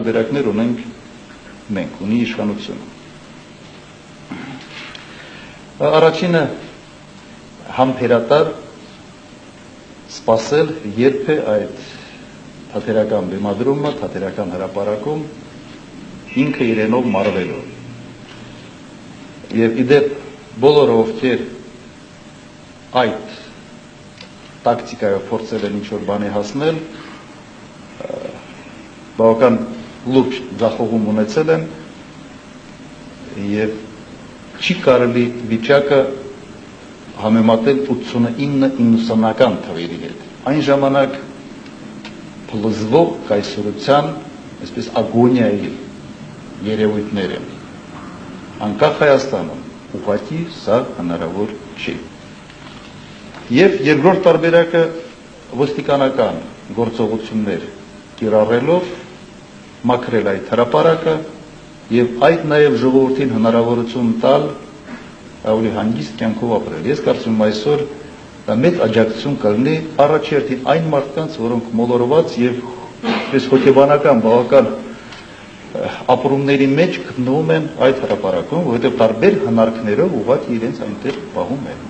տարբերակներ ունենք մենք, ունի իշխանությունը։ Առաջինը համբերատար սպասել, երբ է այդ թատերական բեմադրումը, թատերական հրապարակում ինքը իրենով մարվելու։ Եվ իդեպ բոլորը ովքեր այդ տակտիկայով փորձել են ինչ-որ բանի հասնել, բավական լուրջ ձախողում ունեցել են եւ չի կարելի վիճակը համեմատել 89-90-ական թվերի հետ։ Այն ժամանակ փլզվող կայսրության, այսպես ագոնիայի երևույթներ են։ Անկախ Հայաստանում ուղղակի սա հնարավոր չի։ Եվ երկրորդ տարբերակը ոստիկանական գործողություններ կիրառելով մաքրել այդ հրապարակը եւ այդ նաեւ ժողովրդին հնարավորություն տալ ավելի հանգիստ կյանքով ապրել։ Ես կարծում եմ այսօր դա մեծ աջակցություն կլինի առաջերտին այն մարդկանց, որոնք մոլորված եւ այսպես հոգեբանական բավական ապրումների մեջ գտնվում են այդ հրապարակում, որովհետեւ տարբեր հնարքներով ուղղակի իրենց այնտեղ պահում են։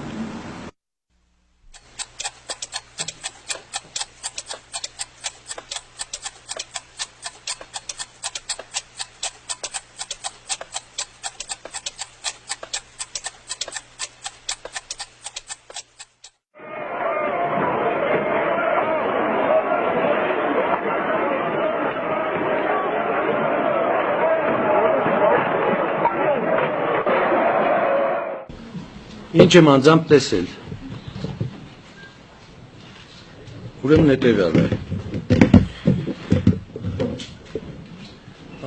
Ինչ եմ անձամբ տեսել, ուրեմն հետևյալ է,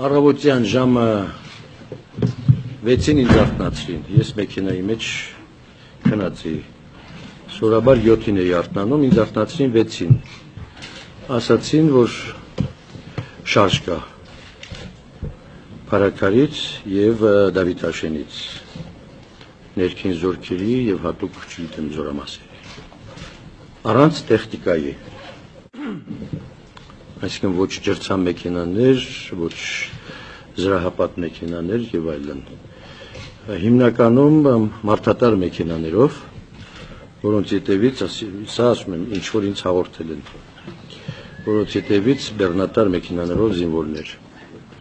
առավոտյան ժամը 6-ին ինձ արթնացրին, ես մեքենայի մեջ քնացի, սովորաբար 7-ին էի արթնանում, ինձ արթնացրին 6-ին, ասացին, որ շարժ կա Փարաքարից եւ Դավիթաշենից, ներքին զորքերի եւ հատուկ չգիտեմ զորամասերի, առանց տեխնիկայի, այսինքն ոչ ջրցան մեքենաներ, ոչ զրահապատ մեքենաներ եւ այլն, հիմնականում մարդատար մեքենաներով, որոնց ետևից, սա ասում եմ, ինչ որ ինձ հաղորդել են, որոնց ետևից բեռնատար մեքենաներով զինվորներ,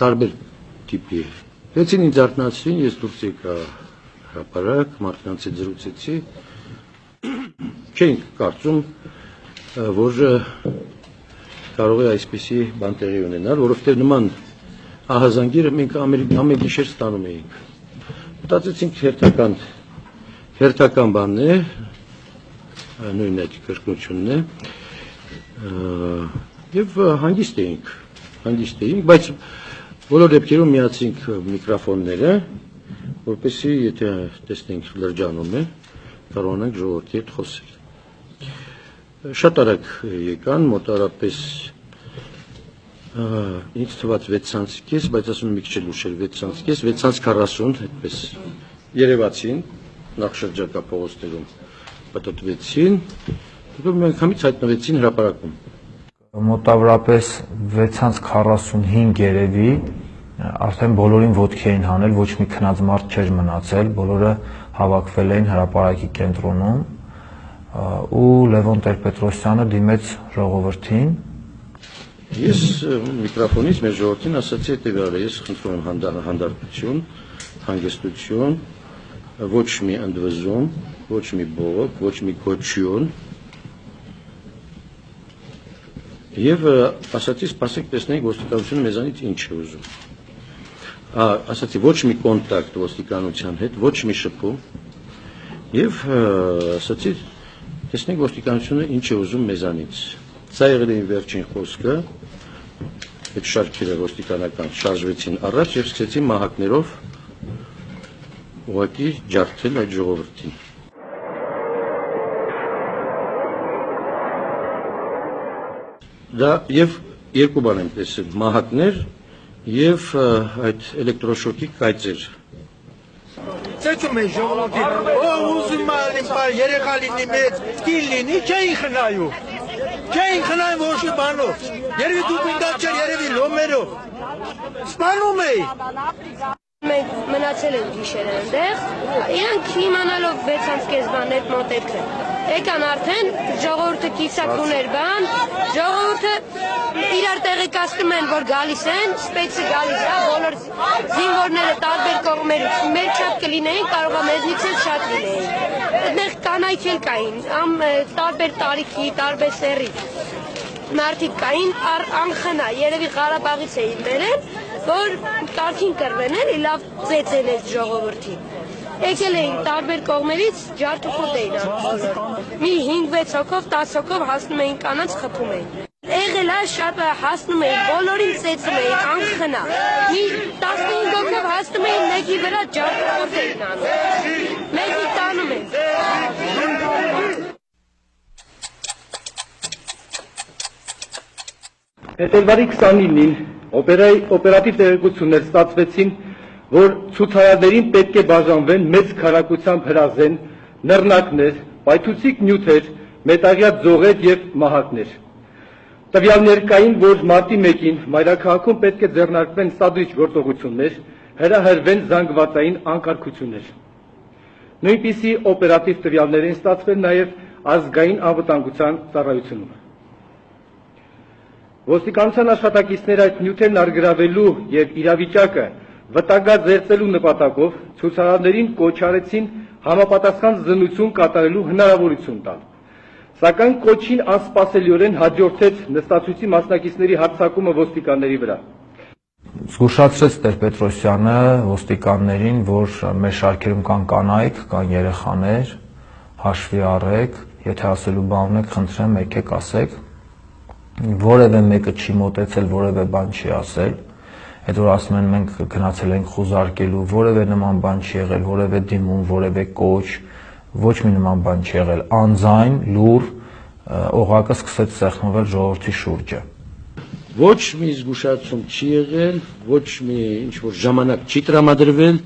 տարբեր տիպի, 6-ին ինձ արթնացրին, ես դուրս եկա հրապարակ, մարդկանց հետ զրուցեցի, չենք կարծում, որ կարող է այսպիսի բան տեղի ունենալ, որովհետև նման ահազանգիրը մենք ամեն գիշեր ստանում էինք։ Մտածեցինք հերթական բանն է, նույն այդ կրկնությունն է, եւ հանգիստ էինք, բայց բոլոր դեպքերում միացրինք միկրոֆոնները, որպեսզի եթե տեսնենք լրջանում է, կարողանանք ժողովրդի հետ խոսել։ Շատ արագ եկան, մոտարապես ինձ թվաց 6:30, բայց ասում եմ մի քիչ էլ ուշ էր 6:30, 6:40, այդպես երևացին, նախ շրջակա փողոցներում պատտվեցին, հետո մի անգամից հայտնվեցին հրապարակում։ Մոտավորապես 6:45 երևի արդեն բոլորին ոտքի էին հանել, ոչ մի քնած մարդ չէր մնացել, բոլորը հավաքվել էին հրապարակի կենտրոնում ու Լևոն Տեր-Պետրոսյանը դիմեց ժողովրդին։ Ես միկրոֆոնից մեր ժողովրդին ասացի հետևյալը, ես խնդրում եմ հանդարտություն, հանգստություն, ոչ մի ընդվզում, ոչ մի բողոք, ոչ մի կոչյուն։ Եվ ասացի, սպասեք տեսնենք ոստիկանությունը մեզանից ինչ է ուզում։ Ասացի, ոչ մի կոնտակտ ոստիկանության հետ, ոչ մի շփում, եւ ասացի, տեսնենք ոստիկանությունը ինչ է ուզում մեզանից։ Սա եղել է իմ վերջին խոսքը, այդ շարքերը ոստիկանական շարժվեցին առաջ եւ սկսեցին մահակներով ուղղակի ջարդել այդ ժողովրդին։ Դա եւ երկու բան եմ տեսել, մահակներ եւ այդ էլեկտրոշոկի կայծեր։ Ցեցում են ժողովրդին, ուզում են երեխա լինի մեծ, կին լինի, չէին խնայում, ոչ մի բանով, երևի դուպինտակ չէր, երևի լոմերով, Սպանում էի։ Մենք մնացել ենք գիշերը այնտեղ, իրանք իմանալով 6:30 հետ մոտեցել։ Եկան արդեն ժողովուրդը կիսակ ուներ բան, ժողովուրդը իրար տեղեկացնում են, որ գալիս են, սպեցը գալիս է, բոլոր զինվորները տարբեր կողմերից մեր չափ կլինեին, կարող է մեզնից էլ շատ լինեին։ Այդտեղ կանայք էլ կային, տարբեր տարիքի, տարբեր սեռի մարդիկ կային, անխնա, երևի Ղարաբաղից էին բերել, որ կարգին կռվեն լավ ծեծել այդ ժողովրդին։ Եկել էին տարբեր կողմերից ջարդուխոտ էին անում։ Մի 5-6 հոգով, 10 հոգով հասնում էին կանանց խփում էին։ Եղել է շատ հասնում էին, բոլորին ծեծում էին, անխնա։ Մի 15 հոգով հասնում էին, մեկի վրա ջարդուխոտ էին անում։ Մեկի տանում են։ Փետրվարի 29-ին օպերատիվ տեղեկություններ ստացվեցին, որ ցուցարարներին պետք է բաժանվեն մեծ քանակությամբ հրազեն, նռնակներ, պայթուցիկ նյութեր, մետաղյա ձողեր եւ մահակներ։ Տվյալներ կային, որ մարտի 1-ին մայրաքաղաքում պետք է ձեռնարկվեն սադրիչ գործողություններ, հրահրվեն զանգվածային անկարգություններ։ Նույնպիսի օպերատիվ տվյալներ են ստացվել նաեւ ազգային անվտանգության ծառայությունում։ Ոստիկանության աշխատակիցները այդ նյութերն արգրավելու եւ իրավիճակը վտանգազերծելու նպատակով ցուցարարներին կոչ արեցին համապատասխան զննություն կատարելու հնարավորություն տալ։ Սակայն կոչին անսպասելիորեն հաջորդեց նստացույցի մասնակիցների հարձակումը ոստիկանների վրա։ Զգուշացրեց Տեր-Պետրոսյանը ոստիկաններին, որ մեր շարքերում կան կանայք, կան երեխաներ, հաշվի առեք, եթե ասելու բան ունեք, խնդրեմ, եկեք ասեք։ Որևէ մեկը չի մոտեցել, որևէ բան չի ասել, այդ որ ասում են մենք գնացել ենք խուզարկելու, որևէ նման բան չի եղել, որևէ դիմում, որևէ կոչ, ոչ մի նման բան չի եղել, անձայն լուր օղակը սկսեց սեղմվել ժողովրդի շուրջը։ Ոչ մի զգուշացում չի եղել, ոչ մի ինչ որ ժամանակ չի տրամադրվել,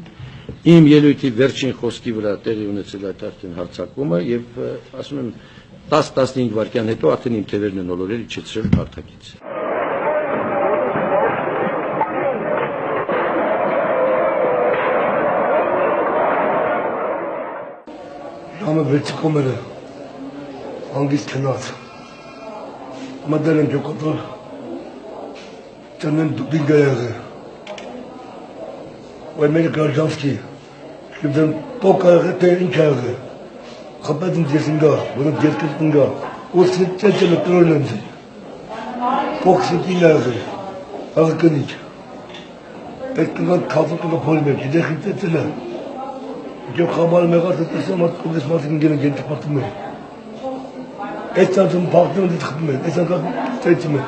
իմ ելույթի վերջին խոսքի վրա տեղի ունեցել այդ արդեն հարձակումը եւ ասում եմ 10-15 վայրկյան հետո արդեն իմ թևերն են ոլորել իջեցրել հարթակից։ Ժամը 6 կոմերը հանգիստ քնած մտել են ջոկոտոր տնեն դուբինգա եղել ու մեր գարջանսկի շիվդեն պոկա եղել թե ինչ եղել խպետ ինձ ես ինգա որոք երկրտ ինգա ուսի ծեծել տրոյլ են ձի պոքսիտ ինգա եղել աղկնիչ պետք ինգա կազոտունը փոլի մեր ջիդեխի ծեծել է Yo xamal meğaz etmesem artık kudret martının gene genç partimi. Esnafın partinin de tıkmıyor. Esnafın seçimi.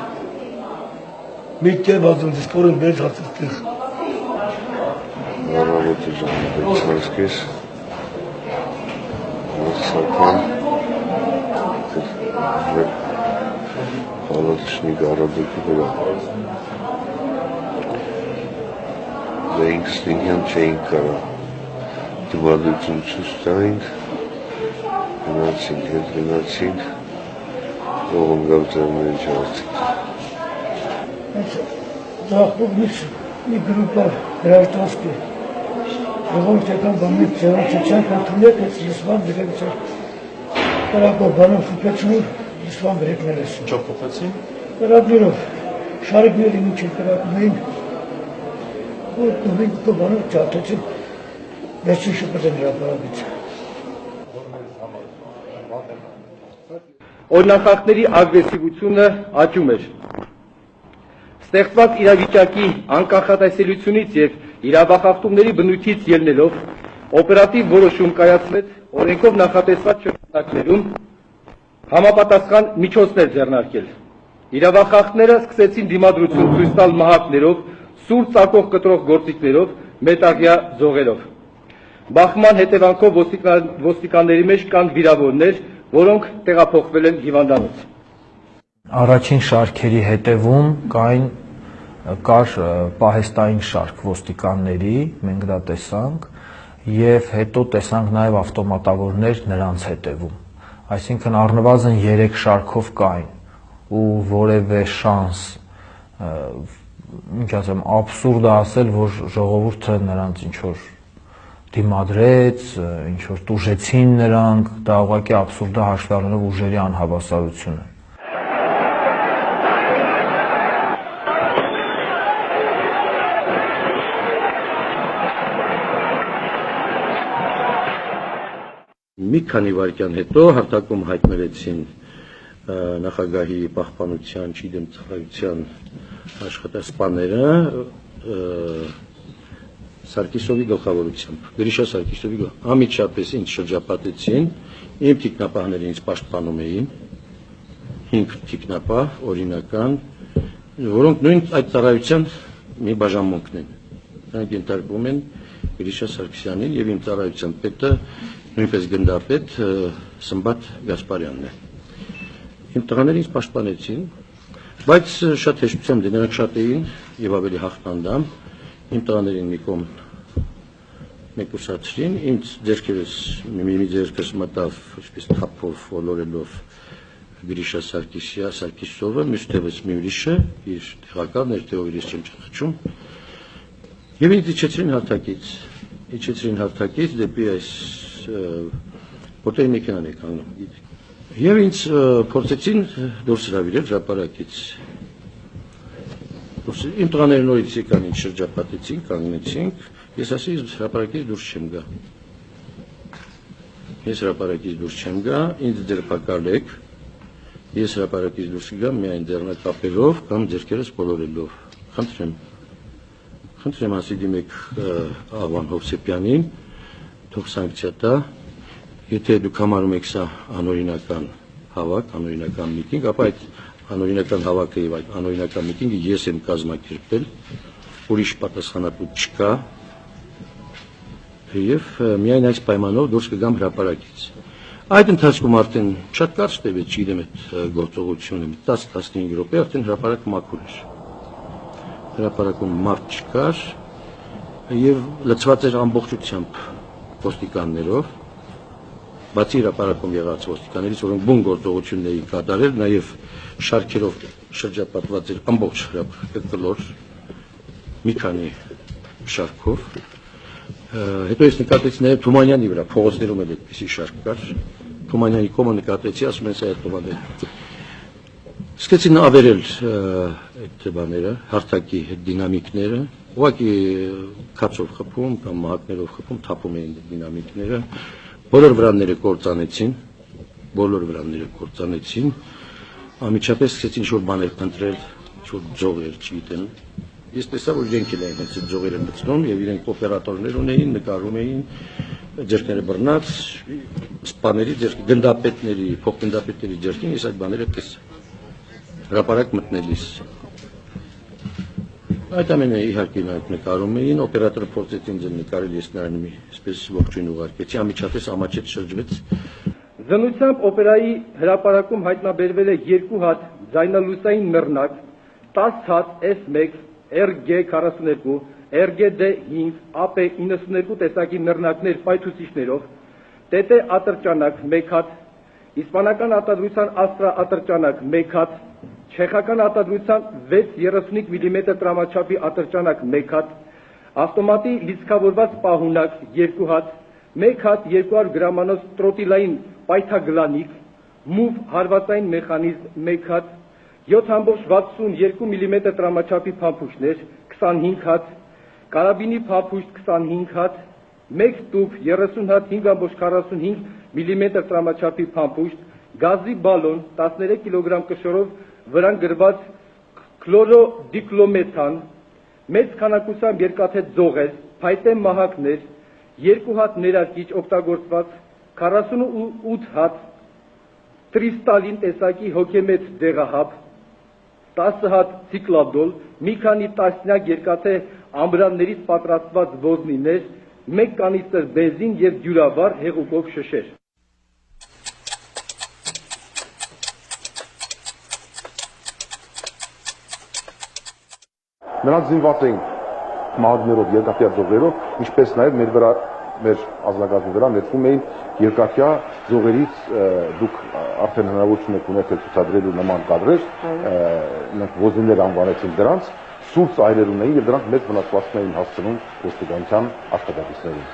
Mikke bazı sporun beş hasretlik. Работа Жан-Бекинскис. Салкан. Халатышный городок была. Зейнгстинген Чейнкара. Դվադություն ցույց տայինք, գնացինք, հետ գնացինք, ողնգավ ձերմերի չարցինք։ Ձախով մի գրուպար գրաժդասկի, ժողովրդական բանից ձերացիչան կատուլեք ես լիսվան բերեք ձեր կարակով բանով խուպեցնուր լիսվան բերեկներ ես։ Չով փոխեցին։ Կարակներով, շարիկների միջև կարակնային, որ նույն կտո բանով ճատեցին, Վերջին շփոթը նրա բարակից։ Օրնախախտների ագրեսիվությունը աճում էր։ Ստեղծված իրավիճակի անկախատեսելիությունից եւ իրավախախտումների բնույթից ելնելով օպերատիվ որոշում կայացվեց օրենքով նախատեսված շրջանակներում համապատասխան միջոցներ ձեռնարկել։ Իրավախախտները սկսեցին դիմադրություն ցույց տալ մահակներով, սուր ծակող կտրող գործիքներով, մետաղյա ձողերով։ Բախման հետևանքով ոստիկանների մեջ կան վիրավորներ, որոնք տեղափոխվել են հիվանդանոց։ Առաջին շարքերի հետևում կար պահեստային շարք ոստիկանների, մենք դա տեսանք, եւ հետո տեսանք նաեւ ավտոմատավորներ նրանց հետևում։ Այսինքն առնվազն 3 շարքով կային ու որևէ շանս ինչ ասեմ, աբսուրդ է ասել, որ ժողովուրդը նրանց ինչ որ դիմադրեց, ինչ որ տուժեցին նրանք, դա ուղղակի աբսուրդ է հաշվի առնելով ուժերի անհավասարությունը։ Մի քանի վայրկյան հետո հարթակում հայտնվեցին նախագահի պահպանության, չգիտեմ, ծառայության աշխատասպաները Սարգիսովի գլխավորությամբ, Գրիշա Սարգիսովի անմիջապես ինձ շրջապատեցին, իմ թիկնապահները ինձ պաշտպանում էին, 5 թիկնապահ օրինական, որոնք նույն այդ ծառայության մի բաժանմունքն են։ Նրանք ենթարկվում են Գրիշա Սարգսյանին եւ իմ ծառայության պետը նույնպես գնդապետ Սմբատ Գասպարյանն է։ Իմ տղաները ինձ պաշտպանեցին, բայց շատ հեշտությամբ նրանք շատ էին եւ ավելի հաղթանդամ։ Իմ տղաներին մի կողմ մեկուսացրին, ինձ ձեռքերս մի ձեռքս մտավ այսպես թափով ոլորելով Գրիշա Սարգիսովը, մյուս թևս մի ուրիշը, իր տեղակալն էր, թե ով իրես չեմ ճանաչում։ Եվ ինձ իջեցրին հարթակից դեպի այս որտեղ մեքենան է կանգնում։ Եվ ինձ փորձեցին դուրս հրավիրել հրապարակից։ Իմ տղաները նորից եկան ինձ շրջապատեցին, կանգնեցինք, ես ասի հրապարակից դուրս չեմ գա։ Ես հրապարակից դուրս չեմ գա, ինձ ձերբակալեք, ես հրապարակից դուրս գամ միայն ձեռնակապերով կամ ձեռքերս բոլորելով։ Խնդրեմ ասի դիմեք Աղվան Հովսեփյանին, թող սանկցիա տա, եթե դուք համարում եք սա անօրինական հավաք, անօրինական միտինգ, ապա այդ անօրինական հավաքը եւ այդ անօրինական միտինգը ես եմ կազմակերպել, ուրիշ պատասխանատու չկա, եւ միայն այս պայմանով դուրս կգամ հրապարակից։ Այդ ընթացքում արդեն շատ կարճ տևեց, չգիտեմ, այդ գործողությունը 10-15 րոպե արդեն հրապարակը մաքուր էր։ Հրապարակում մարդ չկար եւ լցված էր ամբողջությամբ ոստիկաններով, բացի հրապարակում եղած ոստիկաններից, որոնք բուն գործողություններ էին կատարել, նաեւ շարքերով շրջապատված էր ամբողջ հրապարակը կլոր մի քանի շարքով։ Հետո ես նկատեցի նաեւ Թումանյանի վրա, փողոցներում էլ այդպիսի շարք կար։ Թումանյանի կոմը նկատեցի, ասում են սա այդ Թումանյանը։ Սկսեցին ավերել այդ բաները, հարթակի դինամիկները, ուղղակի քացով խփում կամ մահակներով խփում, թափում էին դինամիկները, բոլոր վրանները կործանեցին, անմիջապես սկսեցին ինչ-որ բաներ փնտրել, ինչ-որ ձողեր, չգիտեմ։ Ես տեսա, որ իրենք էլ էին այդ ձողերը մտցնում եւ իրենք օպերատորներ ունեին, նկարում էին, ձեռքները բռնած, սպաների ձեռք, գնդապետների, փոխգնդապետների ձեռքին ես այդ բաները տեսա։ Հրապարակ մտնելիս։ Այդ ամենը իհարկե նրանք նկարում էին, օպերատորը փորձեց ինձ նկարել, ես նրան մի այսպես ողջույն ուղարկեցի, անմիջապես ամաչեց շրջվեց։ Զնությամբ օպերայի հրապարակում հայտնաբերվել է 2 հատ ձայնալուսային նռնակ, 10 հատ S1, RG42, RGD5, AP92 տեսակի նռնակներ պայթուցիչներով, TT ատրճանակ 1 հատ, իսպանական արտադրության Astra ատրճանակ 1 հատ, չեխական արտադրության 6.35 մմ տրամաչափի ատրճանակ 1 հատ, ավտոմատի լիցքավորված պահունակ 2 հատ, 1 հատ 200 գրամանոց տրոտիլային պայթագլանիկ, մուվ հարվածային մեխանիզմ 1 հատ, 7.62 մմ տրամաչափի փամփուշտներ 25 հատ, կարաբինի փամփուշտ 25 հատ, 1 տուփ 30 հատ 5.45 մմ տրամաչափի փամփուշտ, գազի բալոն 13 կիլոգրամ կշռով վրան գրված քլորոդիկլոմեթան, մեծ քանակությամբ երկաթե ձողեր, փայտե մահակներ, 2 հատ ներարկիչ օգտագործված, 48 հատ տրիստալին տեսակի հոգեմետ դեղահապ, 10 հատ ցիկլադոլ, մի քանի տասնյակ երկաթե ամբրաններից պատրաստված ոզնիներ, 1 կանիստր բենզին եւ դյուրավառ հեղուկով շշեր։ Նրանց զինված էին մահագներով, երկաթյա ձողերով, ինչպես նաև մեր ազնագազմի վրա նետվում էին երկաթյա ձողերից դուք արդեն հնարավորություն եք ունեցել ցուցադրելու նման կադրեր, նրանք ոզիններ անվանեցին դրանց, սուր ծայրեր ունեին եւ դրանք մեծ վնասվածքներ էին հասցնում ոստիկանության աշխատակիցներին։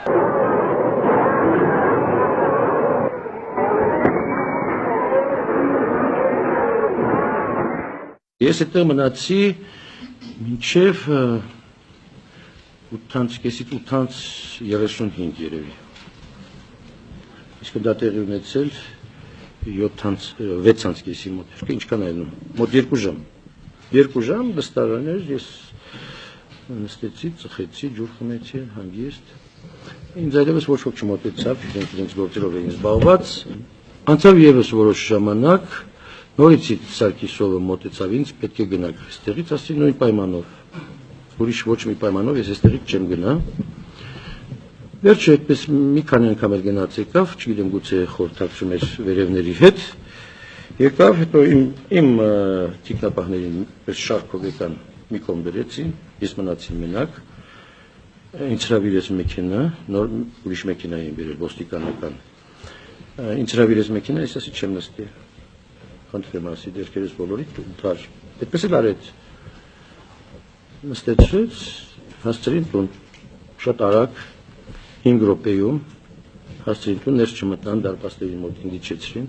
Ես այդտեղ մնացի մինչև 8:30-8:35 երևի։ Իսկ դա տեղի ունեցել 6:30 մոտ։ Ինչքան այլնում։ Մոտ 2 ժամ։ 2 ժամ նստարան էր, ես նստեցի, ծխեցի, ջուր խմեցի, հանգիստ։ Ինձ այլևս ոչ ոք չմոտեցավ, իրենց գործերով էին զբաղված։ Անցավ եւս որոշ ժամանակ, նորից Սարգիսովը մոտեցավ ինձ, պետք է գնաք այստեղից, ասի նույն պայմանով։ Ուրիշ ոչ մի պայմանով ես այստեղից չեմ գնա։ Վերջը այդպես մի քանի անգամ էլ գնաց եկավ, չգիտեմ գուցե խորհրդակցում էր վերևների հետ։ Եկավ, հետո իմ թիկնապահներին շարքով եկան մի կողմ դրեցին, ես մնացի մենակ։ Ինձ հրավիրեց մեքենա, նոր ուրիշ մեքենա էին բերել ոստիկանական։ Ինձ հրավիրեց մեքենա, ես ասի չեմ նստի։ Խնդրեմ ասի դերքերս բոլորիդ ընդհար։ Այդպես էլ արեց։ Նստեցրեց, հասցրին տուն, շատ արագ 5 րոպեում հասցրին տուն, ներս չմտան, դարպասների մոտ ինձ իջեցրին,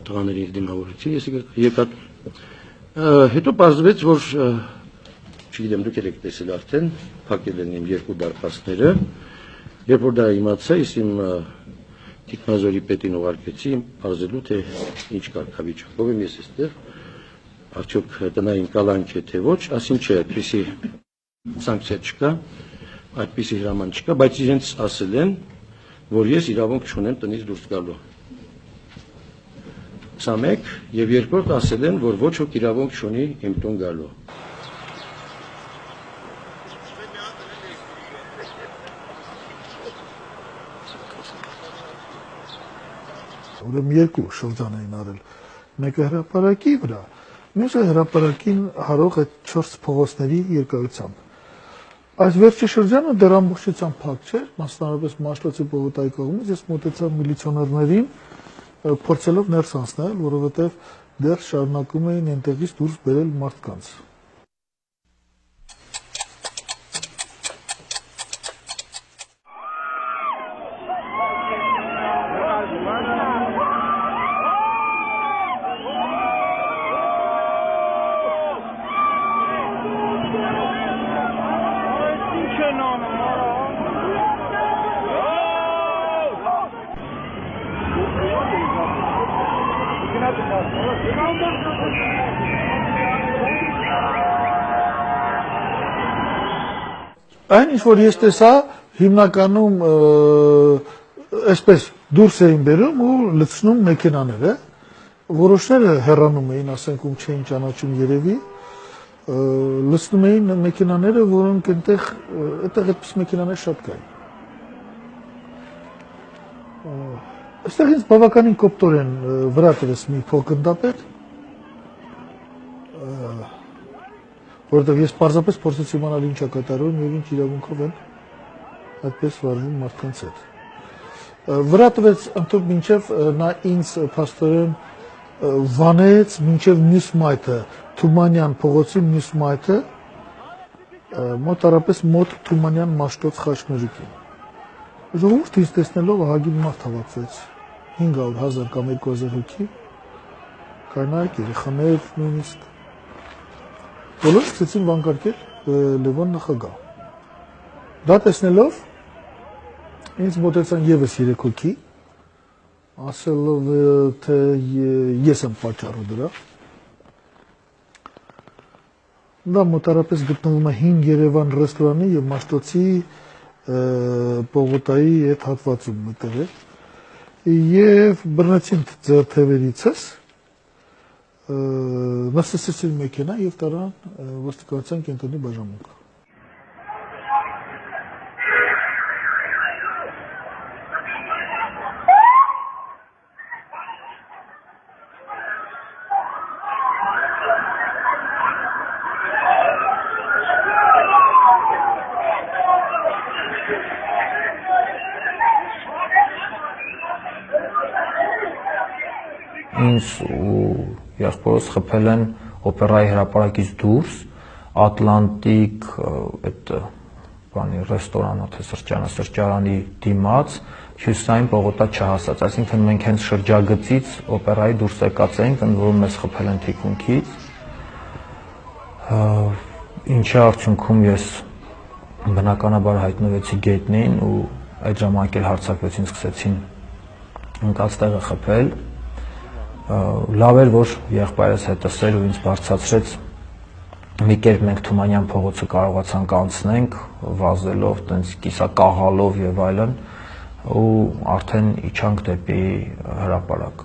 տղաների դիմավորեցի, ես եկա։ Հետո պարզվեց, որ չգիտեմ դուք եք տեսել արդեն, փակել են իմ 2 դարպասները, երբ որ դա իմացա, ես իմ թիկնազորի պետին ուղարկեցի, պարզելու թե ինչ կարգավիճակով եմ ես այստեղ, արդյոք տնային կալանք է թե ոչ, ասին չէ, այդպիսի սանկցիա չկա, այդպիսի հրաման չկա, բայց իրենց ասել են, որ ես իրավունք չունեմ տնից դուրս գալու։ Սա մեկ, եւ երկրորդ ասել են, որ ոչ ոք իրավունք չունի իմ տուն գալու։ Ուրեմն 2 շրջան էին արել, մեկը հրապարակի վրա, մյուսը հրապարակին հարող այդ 4 փողոցների երկարությամբ։ Այս վերջի շրջանը դեռ ամբողջությամբ փակ չէր, մասնավորապես Մաշտոցի պողոտայի կողմից ես մոտեցա միլիցիոներներին, փորձելով ներս անցնել, որովհետև դեռ շարունակում էին այնտեղից դուրս բերել մարդկանց։ Այն ինչ որ ես տեսա, հիմնականում այսպես դուրս էին բերում ու լցնում մեքենաները, որոշները հեռանում էին, ասենք ում չէին ճանաչում երևի, լցնում էին մեքենաները, որոնք այնտեղ այդպես մեքենաներ շատ կային։ Այստեղ ինձ բավականին կոպտորեն վրա տվեց մի փոխգնդապետ, որովհետև ես պարզապես փորձեցի իմանալ ինչ է կատարվում եւ ինչ իրավունքով են այդպես վարվում մարդկանց հետ։ Վրա տվեց ընդհանուր մինչև նա ինձ փաստորեն վանեց մինչև մյուս մայթը, Թումանյան փողոցի մյուս մայթը, մոտարապես մոտ Թումանյան Մաշտոց խաչմերուկին։ Ժողովուրդը ինձ տեսնելով ահագին մարդ հավաքվեց, 500,000 կամ 2,000 հոգի, կանայք, երեխաներ նույնիսկ։ Բոլորը սկսեցին վանկարկել Լևոն նախագահ։ Դա տեսնելով ինձ մոտեցան եւս 3 հոգի, ասելով թե ես եմ պատճառը դրա։ Դա մոտարապես գտնվում է 5 Երևան ռեստորանի եւ Մաշտոցի պողոտայի այդ հատվածում մտել է եւ բռնեցին ձեռքերիցս նստեցին մեքենա եւ տարան ոստիկանության կենտրոնի բաժանմունք։ Ինձ ու Եղբորս խփել են օպերայի հրապարակից դուրս, Ատլանտիկ այդ բանի ռեստորանը թե սրճարանի դիմաց հյուսիսային պողոտա չհասած, այսինքն մենք հենց շրջագծից օպերայի դուրս եկած էինք, ընդ որում մեզ խփել են թիկունքից, ինչի արդյունքում ես բնականաբար հայտնվեցի գետնին ու այդ ժամանակ էլ հարձակվեցին, սկսեցին ընկած տեղը խփել, լավ էր, որ եղբայրս հետս էր ու ինձ բարձրացրեց, մի կերպ մենք Թումանյան փողոցը կարողացանք անցնենք, վազելով, տենց կիսակաղալով եւ այլն, ու արդեն իջանք դեպի հրապարակ։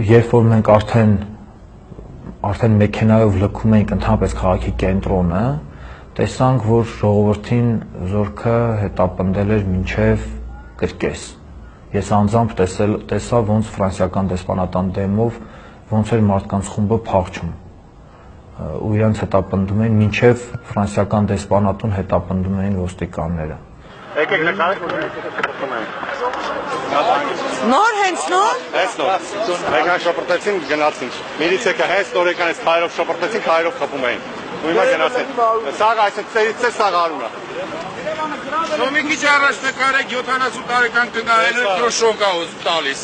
Երբ որ մենք արդեն մեքենայով լքում էինք ընդհանրապես քաղաքի կենտրոնը, տեսանք, որ ժողովրդին զորքը հետապնդել էր մինչև կրկես։ Ես անձամբ տեսա, ոնց ֆրանսիական դեսպանատան դեմով ոնց էր մարդկանց խումբը փախչում ու իրենց հետապնդում էին, մինչև ֆրանսիական դեսպանատուն հետապնդում էին ոստիկանները։ Եկեք նկարեք, շփոթում ենք։ Նոր, հենց նոր։ Հենց նոր։ Մեկան շփոթեցին, գնացին։ Միլիցիա հենց նոր եկան, այս քայլով շփոթեցին, քայլով խփում էին։ Ու հիմա գնացին։ Սաղ այսինքն ծերից է սաղ արունա։ Մի քիչ առաջ նկարեք 70 տարեկան կգա էլեկտրոշոկ է տալիս։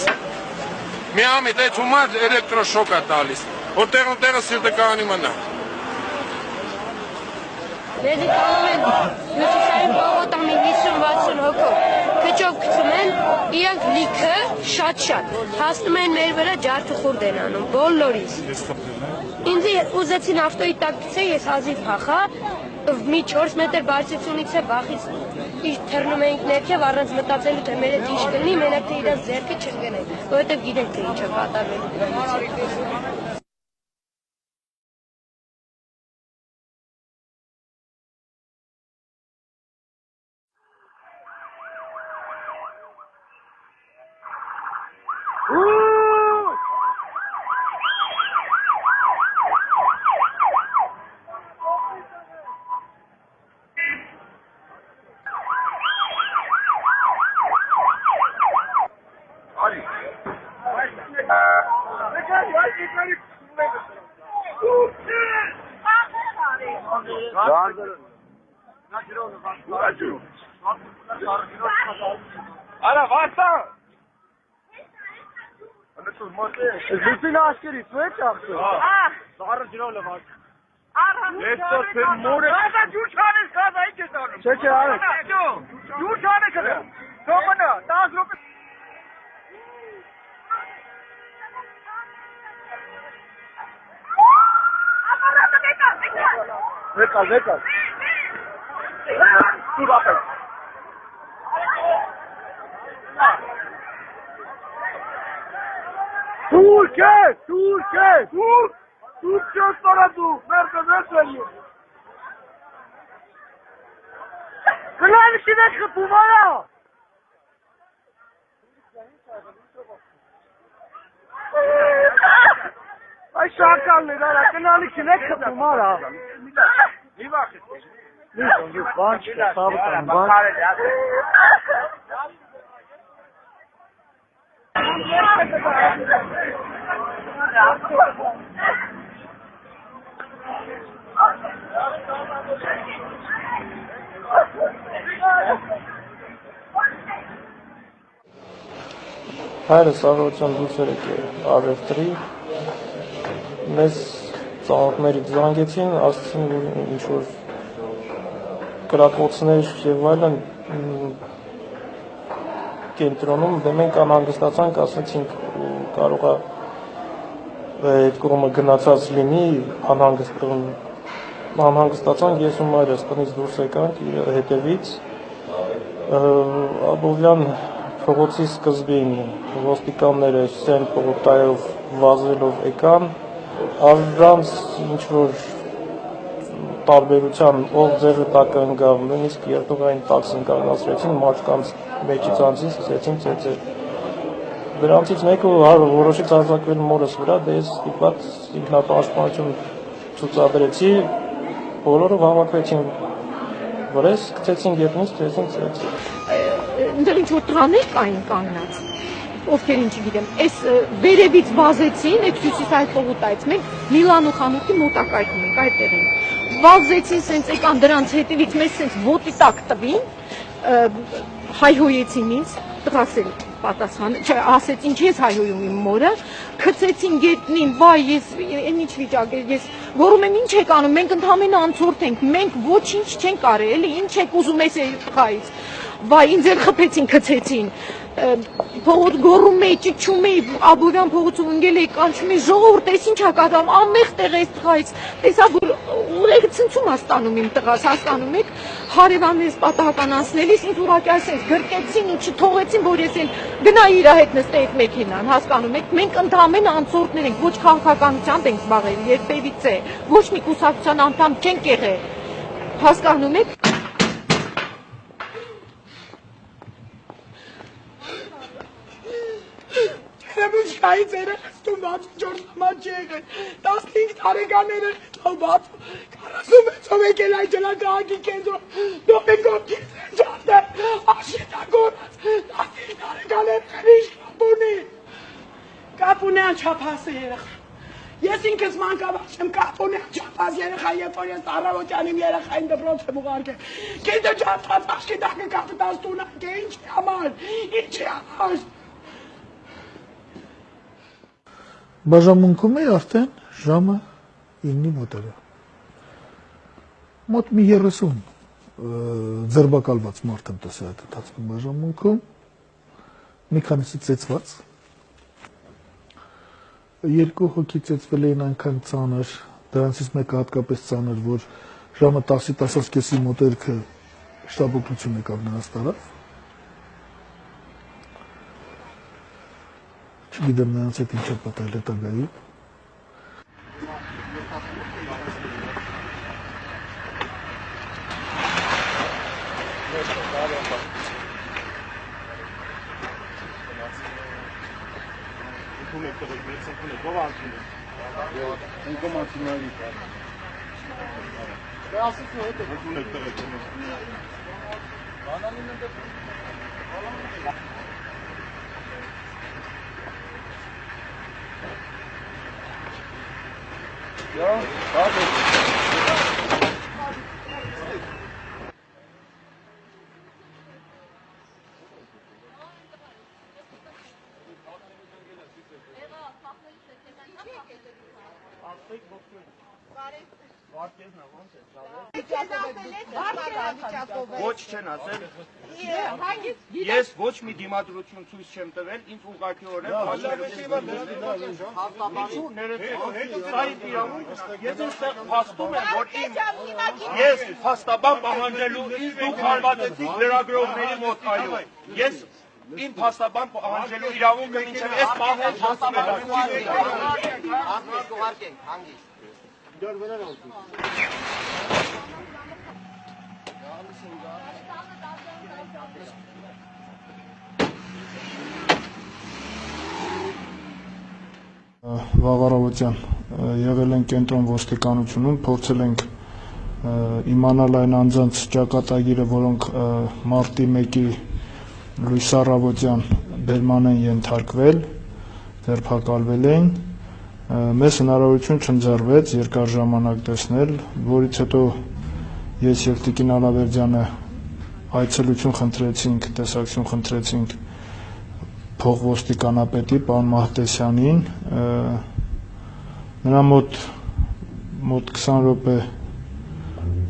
Մի ամիտ այդ հումա էլեկտրոշոկ է տալիս, որտեղը սիրտը կանի մնա։ Մեզի տանում են հյուսիսային պողոտա մի 50-60 հոգով, քչով գցում են, իրանք լիքը շատ, հասնում են մեր վրա ջարդուխուրդ են անում, բոլորիս։ Ինձ ուզեցին ավտոյի տակ գցել, ես հազիվ փախա, մի 4 մետր բարձրությունից է բախից թռնում էինք ներքև առանց մտածելու, թե մեր հետ ինչ կլինի, մենակ թե իրենց ձեռքը չընկնեն, որովհետև գիտենք, թե ինչ է կատարվելու։ Արա վարդա։ Զույգին աշկերից ու է ճախսը։ Սաղարը ջրով լավ։ Եստոր թեր մորը։ Ադա ջուր չանես կազա ինչ ես անում։ Չէ, արեք։ Ջուր չանես կդա։ Թողնա, 10 րոպե։ Եկա։ Դուր ապե։ Դուր չես տորա դու, մերկը վեսելի։ Կլավիշին ես խպում արա։ Այս շականներ արա, կնալիքին ես խպում արա։ Մի վախես։ Մի բան չկա, սավտան, Հայրս առողջան դուրս եկել առևտրի, մեզ ծանոթներից զանգեցին, ասացին, որ ինչ-որ կրակոցներ և այլն կենտրոնում, դե մենք անհանգստացանք, ասացինք կարող է այդ կողմը գնացած լինի, անհանգստացանք, ես ու մայրս տնից դուրս եկանք հետևից, Աբովյան փողոցի սկզբին ոստիկանները Հյուսիսային պողոտայով վազելով եկան, առանց ինչ-որ տարբերության ով ձեղը տակը ընկավ, նույնիսկ երթուղային տաքսին կանգնացրեցին, մարդկանց մեջից անձից սկսեցին ծեծել։ Դրանցից մեկը որոշեց արձակվել մորս վրա, դե ես ստիպված ինքնապաշտպանություն ցուցադրեցի, բոլորը հավաքվեցին վրես, գցեցին գետնից, դրեցին ծեծել։ Այնտեղ ինչ-որ տղաներ կային կանգնած, ովքեր ինչ գիտեմ, այս վերևից վազեցին, այդ հյուսիսային պողոտայից մենք Միլանու խանութի մոտակայքում ենք, այդտեղ ենք, վազեցին, սենց եկան դրանց հետևից մեզ սենց ոտի տակ տվին, հայհոյեցին ինձ, տղաս էլ պատասխան, ասեց ինչ ես հայհոյում իմ մորը, գցեցին գետնին, վայ, ես ինչ վիճակ է, ես գոռում եմ ինչ եք անում, մենք ընդհանրապես անցորդ ենք, մենք ոչինչ չենք արել, էլի ինչ եք ուզում ես տղայից, վայ, ինձ էլ խփեցին, գցեցին, փողոց գոռում էի, ճիչում էի, Աբովյան փողոցում ընկել էի, կանչում էի, ժողովուրդ, ես ինչ ա կատարում, ամեղ տեղ էս տղայից, տեսա որ ուրեք ցնցում ա ստանում իմ տղաս, հասկանում եք, հարևաններից պատահականացնելիս ինձ ուղղակի այսպես գրկեցին ու չթողեցին, որ ես էլ գնայի իր հետ նստեի այդ մեքենան, հասկանում եք, մենք ընդհանրապես անցորդներ ենք, ոչ քաղաքականությամբ ենք զբաղվել, երբևից է, ոչ մի կուսակցության անդամ չենք եղել, հասկանում եք։ Երևուչկայից երեխս տունված 4 աման չի եղել, 15 տարեկաները տալված, 46-ով եկել այդ ջլագահակի կենտրոն, նոմեկով կիզ են ճարտել, աշետագորած, 15 տարեկաները ինչ կապ ունի, կապ ունի անչապաս է երեխա, ես ինքս մանկավարժ եմ, կապ ունի անչապաս երեխա, երբ որ ես առավոտյան իմ երեխային դպրոց եմ ուղարկել, կիզը ճարտված աշկի տակը կապտած տունակ է, ինչի համար, Բաժանմունքում է արդեն ժամը 9-ի մոտերը։ Մոտ մի 30 ձերբակալված մարդ եմ տեսել այդ ընթացքում բաժանմունքում, մի քանիսը ծեծված, երկու հոգի ծեծվել էին այնքան ծանր, դրանցից մեկը հատկապես ծանր, որ ժամը 10-10:30-ի մոտերքը շտապօգնություն եկավ նրանց տարավ։ Չգիտեմ նրանց հետ ինչ է պատահել հետագայում։ Ոչ չեն ասել, ես ոչ մի դիմադրություն ցույց չեմ տվել, ինձ ուղղակիորեն Ինչու ներեցեք, սա իմ իրավունքն է, ես այստեղ փաստում եմ, որ ես փաստաբան պահանջելու ինձ դուք հարվածեցիք լրագրողների մոտ, այո, ես իմ փաստաբան պահանջելու իրավունքը մինչև այս պահը փաստում Վաղ առավոտյան եղել ենք կենտրոն ոստիկանությունում, փորձել ենք իմանալ այն անձանց ճակատագիրը, որոնք մարտի 1-ի լույս առավոտյան բերման են ենթարկվել, ձերբակալվել էին, մեզ հնարավորություն չընձեռվեց երկար ժամանակ տեսնել, որից հետո ես եւ Տիկին Ալավերդյանը այցելություն խնդրեցինք, տեսակցություն խնդրեցինք փոխոստիկանապետի պարոն Մահտեսյանին, նրա մոտ 20 րոպե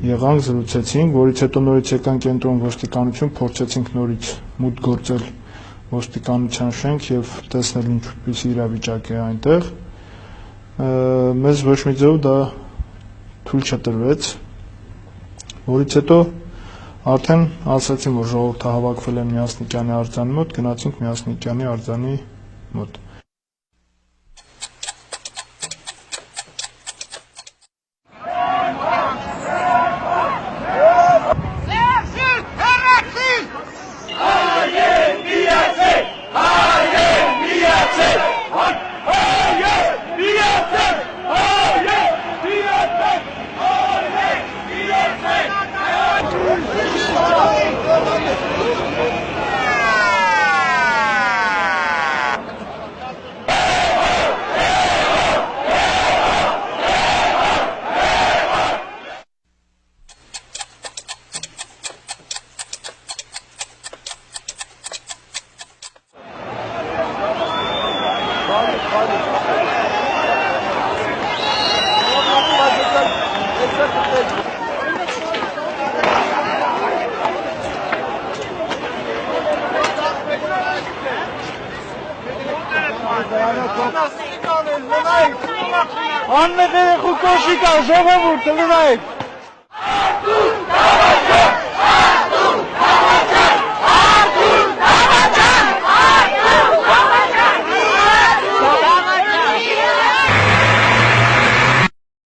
եղանք, զրուցեցինք, որից հետո նորից եկանք կենտրոն ոստիկանություն, փորձեցինք նորից մուտք գործել ոստիկանության շենք եւ տեսնել ինչպիսի իրավիճակ է այնտեղ, մեզ ոչ մի ձեւ դա թույլ չտրվեց, որից հետո արդեն ասացին, որ ժողովուրդը հավաքվել են Միասնիկյանի արձանի մոտ, գնացինք Միասնիկյանի արձանի մոտ։ Աննեղ երեխու կոշի կա, ժողովուրդ, լրայք։